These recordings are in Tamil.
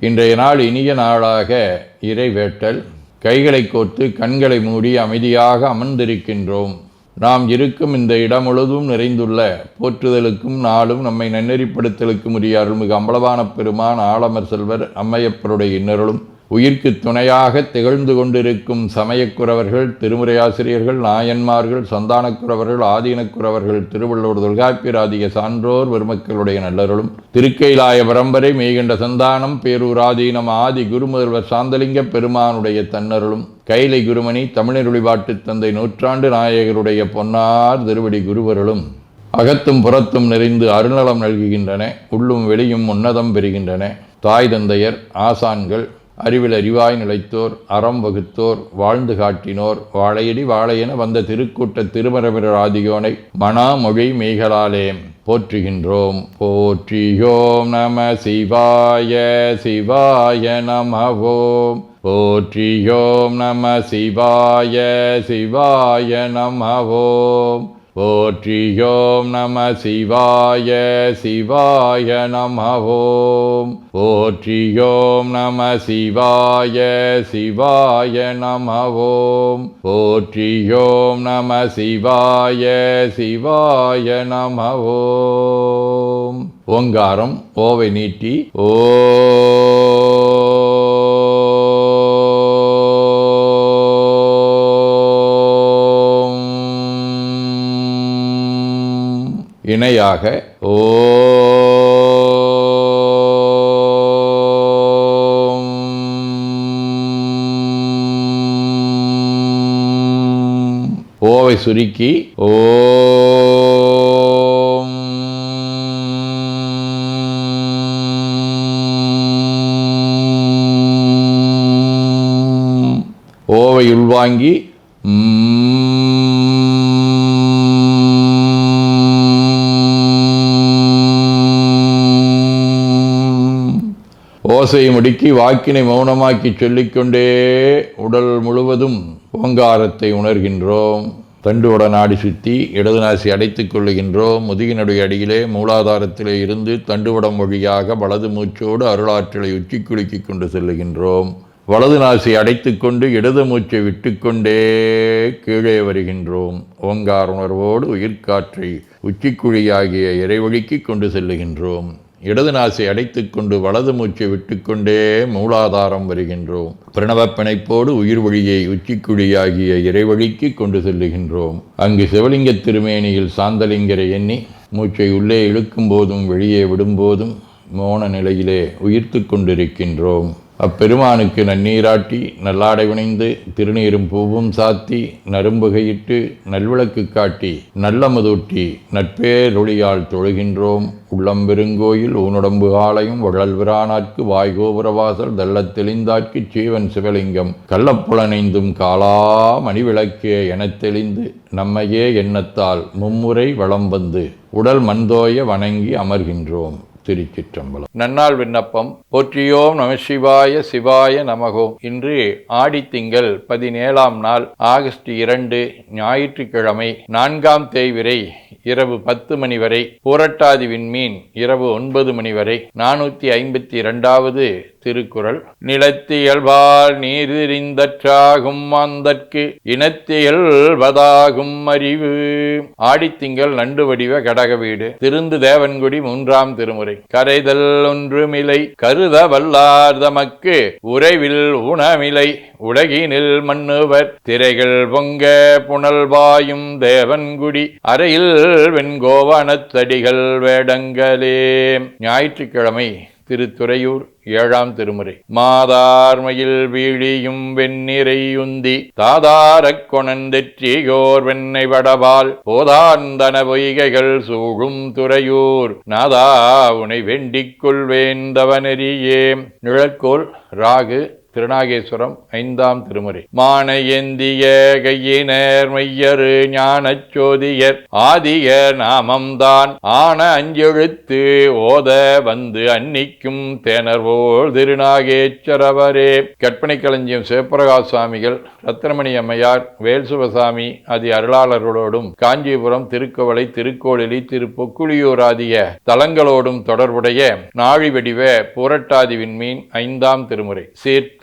இன்றைய நாள் இனிய நாளாக இறைவேட்டல். கைகளை கோர்த்து கண்களை மூடி அமைதியாக அமர்ந்திருக்கின்றோம். நாம் இருக்கும் இந்த இடம் முழுதும் நிறைந்துள்ள போற்றுதலுக்கும் நாளும் நம்மை நன்னெறிப்படுத்தலுக்கும் உரிய அருள்மிகு அம்பலவான பெருமான் ஆலமர் செல்வர் அம்மையப்பருடைய இன்னருளும் உயிர்க்கு துணையாக திகழ்ந்து கொண்டிருக்கும் சமயக்குறவர்கள், திருமுறையாசிரியர்கள், நாயன்மார்கள், சந்தானக்குறவர்கள், ஆதீனக்குறவர்கள், திருவள்ளுவர் தொல்காப்பியராதிய சான்றோர் பெருமக்களுடைய நல்லருளும் திருக்கைலாய பரம்பரை மெய்கண்ட சந்தானம் பேரூராதீனம் ஆதி குருமுதல்வர் சாந்தலிங்க பெருமானுடைய தன்னருளும் கைலை குருமணி தமிழருளிபாட்டு தந்தை நூற்றாண்டு நாயகருடைய பொன்னார் திருவடி குருவருளும் அகத்தும் புறத்தும் நிறைந்து அருநலம் நல்குகின்றன. உள்ளும் வெளியும் உன்னதம் பெறுகின்றன. தாய் தந்தையர், ஆசான்கள், அறிவில் அறிவாய் நிலைத்தோர், அறம் வகுத்தோர், வாழ்ந்து காட்டினோர், வாழையடி வாழையென வந்த திருக்கூட்ட திருமரபிரர் ஆதியோனை மனாமொழி மெய்களாலே போற்றுகின்றோம். போற்றியோம் நம சிவாய சிவாய நமவோம். போற்றியோம் நம சிவாய சிவாய நமவோம். போற்றியோம் நம சிவாய சிவாய நமவோம். போற்றியோம் நம சிவாய சிவாய நமவோம். போற்றியோம் நம சிவாய சிவாய நமவோம். ஓங்காரம் ஓவை நீட்டி ஓ இணையாக ஓம். ஓவை சுருக்கி ஓம். ஓவை உள்வாங்கி ஓசையை முடுக்கி வாக்கினை மௌனமாக்கி சொல்லிக்கொண்டே உடல் முழுவதும் ஓங்காரத்தை உணர்கின்றோம். தண்டுவட நாடி சுற்றி இடது நாசி அடைத்துக் கொள்ளுகின்றோம். முதுகினுடைய அடியிலே மூலாதாரத்திலே இருந்து தண்டுவடம் வழியாக வலது மூச்சோடு அருளாற்றலை உச்சி குலுக்கி கொண்டு செல்லுகின்றோம். வலது நாசி அடைத்து கொண்டு இடது மூச்சை விட்டுக்கொண்டே கீழே வருகின்றோம். ஓங்கார உணர்வோடு உயிர்காற்றை உச்சிக்குழியாகிய இறைவழிக்கு கொண்டு செல்லுகின்றோம். இடது நாசை அடைத்து கொண்டு வலது மூச்சை விட்டுக்கொண்டே மூலாதாரம் வருகின்றோம். பிரணவ பிணைப்போடு உயிர் வழியை உச்சிக்குழியாகிய இறைவழிக்கு கொண்டு செல்லுகின்றோம். அங்கு சிவலிங்க திருமேனியில் சாந்தலிங்கரை எண்ணி மூச்சை உள்ளே இழுக்கும் போதும் வெளியே விடும்போதும் மோன நிலையிலே உயிர்த்து கொண்டிருக்கின்றோம். அப்பெருமானுக்கு நன்னீராட்டி நல்லாடை வினைந்து திருநீரும் பூவும் சாத்தி நரும்புகையிட்டு நல்விளக்கு காட்டி நல்லமுதூட்டி நட்பேரொளியால் தொழுகின்றோம். உள்ளம் பெருங்கோயில் ஊனுடம்பு ஆலயம் வள்ளல்விரானார்க்கு வாய்கோபுரவாசல் தெள்ளத் தெளிந்தார்க்கு சீவன் சிவலிங்கம் கள்ளப்புலனைந்தும் காலா மணிவிளக்கே எனத் தெளிந்து நம்மையே எண்ணத்தால் மும்முறை வளம் வந்து உடல் மண்தோய வணங்கி அமர்கின்றோம். திருச்சிற்றம்பலம். நன்னாள் விண்ணப்பம். போற்றியோம் நம சிவாய சிவாய நமகோம். இன்று ஆடித்திங்கள் 17ஆம் நாள் ஆகஸ்ட் 2 ஞாயிற்றுக்கிழமை 4ஆம் தேய்விரை இரவு 10 மணி வரை, பூரட்டாதி விண்மீன் இரவு 9 மணி வரை. 452வது திருக்குறள். நிலத்தியல்பால் நீரிந்தற்றாகும் மாந்தற்கு இனத்தியல்வதாகும் அறிவு. ஆடித்திங்கள் நண்டு வடிவ கடக வீடு. திருந்து தேவன்குடி 3ஆம் திருமுறை. கரைதல் ஒன்றுமிலை கருத வல்லார் தமக்கு உறைவில் உணமிலை உலகினில் மன்னுவர் திரைகள் பொங்க புனல் பாயும் தேவன்குடி அறையில் வெண்கோவனத்தடிகள் வேடங்களே. ஞாயிற்றுக்கிழமை திருத்துறையூர் 7ஆம் திருமுறை. மாதார்மையில் வீழியும் வெண்ணிறை உந்தி தாதாரக் கொணந்தெற்றியோர் வெண்ணை வடபால் போதாந்தன பொய்கைகள் சூழும் துறையூர் நாதா உனை வேண்டிக் கொள்வேந்தவனெறியே. நிழற்கோள் ராகு திருநாகேஸ்வரம் 5ஆம் திருமுறை. மான ஏந்திய கையினர் மையரு ஞானச் சோதியர் ஆதிய நாமம்தான் ஆன அஞ்செழுத்து ஓத வந்து அன்னிக்கும் தேனர்வோல் திருநாகேஸ்வரவரே. கற்பனை களஞ்சியம் சிவபிரகாஷ் சுவாமிகள், ரத்னமணி அம்மையார், வேல்சுவசாமி ஆதி அருளாளர்களோடும் காஞ்சிபுரம், திருக்கோவளை, திருக்கோளிலி, திருப்பொக்குளியூர் ஆகிய தலங்களோடும் தொடர்புடைய நாழிவடிவ புரட்டாதி விண்மீன் 5ஆம் திருமுறை. சீர்த்த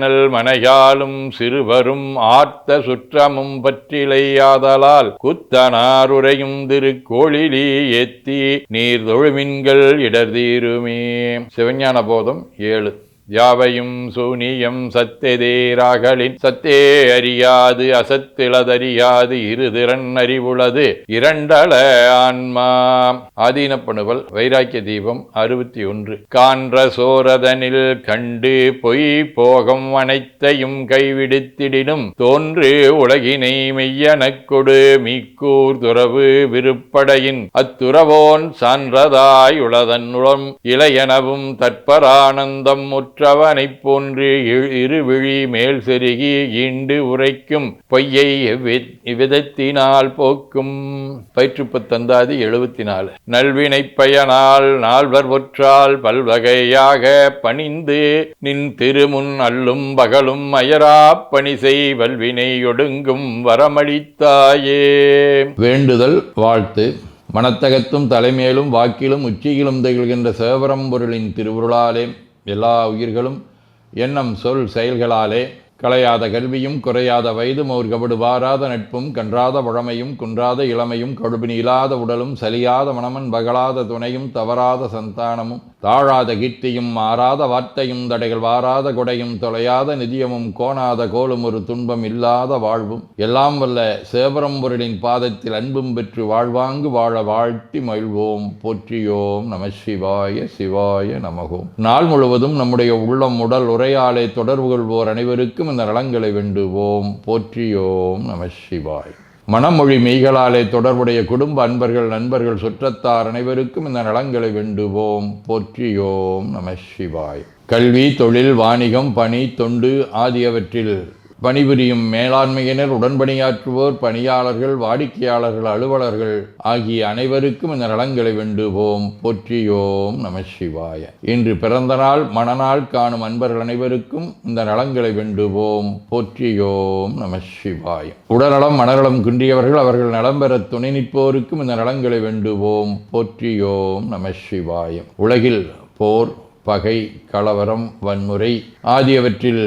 நல் மனையாலும் சிறுவரும் ஆர்த்த சுற்றமும் பற்றிலையாதலால் குத்தனாருரையும் திருக்கோளிலி ஏத்தி நீர் தொழுமின்கள் இடர்தீருமே. சிவஞான போதம் 7. யாவையும் சூனியம் சத்தெதேராகலின் சத்தே அறியாது அசத்திலதறியாது இருதிறன் அறிவுளது இரண்டல ஆன்மா. ஆதீனப்பணுவல் வைராக்கிய தீபம் 61. கான்ற சோரதனில் கண்டு பொய் போகம் அனைத்தையும் கைவிடுத்திடினும் தோன்று உலகினை மெய்யனக் கொடு மீக்கூர் துறவு விருப்படையின் அத்துறவோன் சான்றதாய் உளதன்னுளம் இளையனவும் தற்பரானந்தம் முற்றவனைப் போன்று இருவிழி மேல் செருகி ஈண்டு உரைக்கும் பொய்யை இவ்விதத்தினால் போக்கும். பயிற்றுப்பத்தந்தாதி 74. நல்வினை பயனால் நால்வர் ஒற்றால் பல்வகையாக பணிந்து நின் திருமுன் அல்லும் பகலும் அயரா பணி செய் வல்வினை ஒடுங்கும் வரமளித்தாயே. வேண்டுதல் வாழ்த்து. மனத்தகத்தும் தலைமேலும் வாக்கிலும் உச்சியிலும் திகழ்கின்ற சிவபரம்பொருளின் திருவுருளாலே எல்லா உயிர்களும் எண்ணம் சொல் செயல்களாலே களையாத கல்வியும் குறையாத வயதும் ஒரு கபடு வாராத நட்பும் கன்றாத பழமையும் குன்றாத இளமையும் கடுபினி இல்லாத உடலும் சலியாத மனமன் பகலாத துணையும் தவறாத சந்தானமும் தாழாத கீர்த்தியும் மாறாத வார்த்தையும் தடைகள் வாராத கொடையும் தொலையாத நிதியமும் கோணாத கோலும் ஒரு துன்பம் இல்லாத வாழ்வும் எல்லாம் வல்ல சிவபரம்பொருளின் பாதத்தில் அன்பும் பெற்று வாழ்வாங்கு வாழ வாழ்த்தி மகிழ்வோம். போற்றியோம் நம சிவாய சிவாய நமகோம். நாள் முழுவதும் நம்முடைய உள்ளம் உடல் உரையாலே தொடர்பு கொள்வோர் அனைவருக்கும் இந்த நலங்களை வேண்டுவோம். போற்றியோம் நம சிவாய். மனமொழி மெய்களாலே தொடர்புடைய குடும்ப அன்பர்கள், நண்பர்கள், சுற்றத்தார் அனைவருக்கும் இந்த நலங்களை வேண்டுவோம். போற்றியோம் நம சிவாய். கல்வி, தொழில், வாணிகம், பணி, தொண்டு ஆகியவற்றில் பணிபுரியும் மேலாண்மையினர், உடன்பணியாற்றுவோர், பணியாளர்கள், வாடிக்கையாளர்கள், அலுவலர்கள் ஆகிய அனைவருக்கும் இந்த நலங்களை வேண்டுவோம். போற்றியோம் நம சிவாய. இன்று பிறந்த நாள், மணநாள் காணும் அன்பர்கள் அனைவருக்கும் இந்த நலங்களை வேண்டுவோம். போற்றியோம் நம சிவாய. உடல்நலம், மனநலம் குன்றியவர்கள், அவர்கள் நலம் பெற துணை நிற்போருக்கும் இந்த நலங்களை வேண்டுவோம். போற்றியோம் நம சிவாய. உலகில் போர், பகை, கலவரம், வன்முறை ஆகியவற்றில்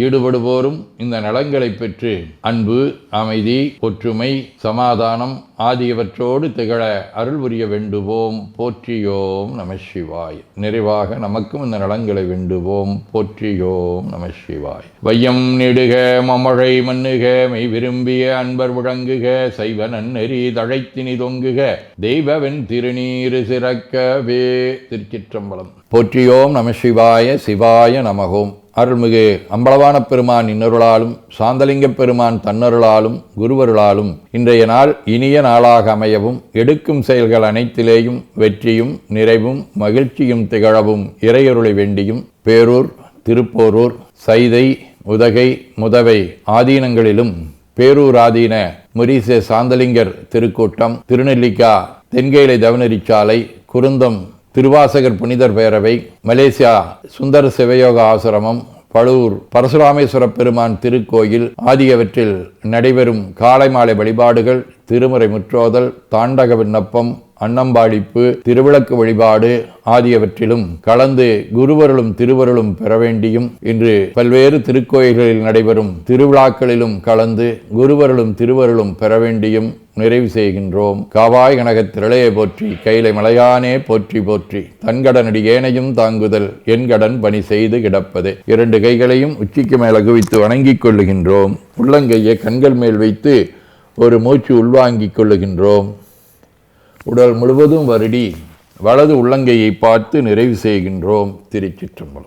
ஈடுபடுவோரும் இந்த நலங்களை பெற்று அன்பு, அமைதி, ஒற்றுமை, சமாதானம் ஆகியவற்றோடு திகழ அருள் புரிய வேண்டுவோம். போற்றியோம் நம சிவாய். நிறைவாக நமக்கும் இந்த நலங்களை வேண்டுவோம். போற்றியோம் நம சிவாய். வையம் நெடுக மமழை மண்ணுக மெய் விரும்பிய அன்பர் முழங்குக சைவ நன்னெறி தழைத்தினி தொங்குக தெய்வவென் திருநீரு சிறக்கவே. திருச்சிற்றம்பலம். போற்றியோம் நம சிவாய சிவாய நமகோம். அருள்மிகு அம்பலவான பெருமான் இன்னருளாலும் சாந்தலிங்க பெருமான் தன்னருளாலும் குருவருளாலும் இன்றைய நாள் இனிய நாளாக அமையவும் எடுக்கும் செயல்கள் அனைத்திலேயும் வெற்றியும் நிறைவும் மகிழ்ச்சியும் திகழவும் இறையருளை வேண்டியும் பேரூர், திருப்போரூர், சைதை, உதகை, முதவை ஆதீனங்களிலும் பேரூர் ஆதீன முரீச சாந்தலிங்கர் திருக்கூட்டம், திருநெல்லிக்கா தென்கேலை தவநெறிச்சாலை, குருந்தம் திருவாசகர் புனிதர் பேரவை, மலேசியா சுந்தர சிவயோக ஆசிரமம், பழூர் பரசுராமேஸ்வர பெருமான் திருக்கோயில் ஆகியவற்றில் நடைபெறும் காலை மாலை வழிபாடுகள், திருமுறை முற்றோதல், தாண்டக விண்ணப்பம், அன்னம்பாடிப்பு, திருவிளக்கு வழிபாடு ஆகியவற்றிலும் கலந்து குருவருளும் திருவருளும் பெற வேண்டியும் இன்று பல்வேறு திருக்கோயில்களில் நடைபெறும் திருவிழாக்களிலும் கலந்து குருவருளும் திருவருளும் பெற வேண்டியும் நிறைவு செய்கின்றோம். காவாய் கனகத் திரளையை போற்றி கைலை மலையானே போற்றி போற்றி தன்கடனடி ஏனையும் தாங்குதல் என் கடன் பணி செய்து கிடப்பது. 2 கைகளையும் உச்சிக்கு மேல் குவித்து வணங்கிக் கொள்ளுகின்றோம். உள்ளங்கையை கண்கள் மேல் வைத்து ஒரு மூச்சு உள்வாங்கிக் கொள்ளுகின்றோம். உடல் முழுவதும் வருடி வலது உள்ளங்கையை பார்த்து நிறைவு செய்கின்றோம். திருச்சிற்றம்பலம்.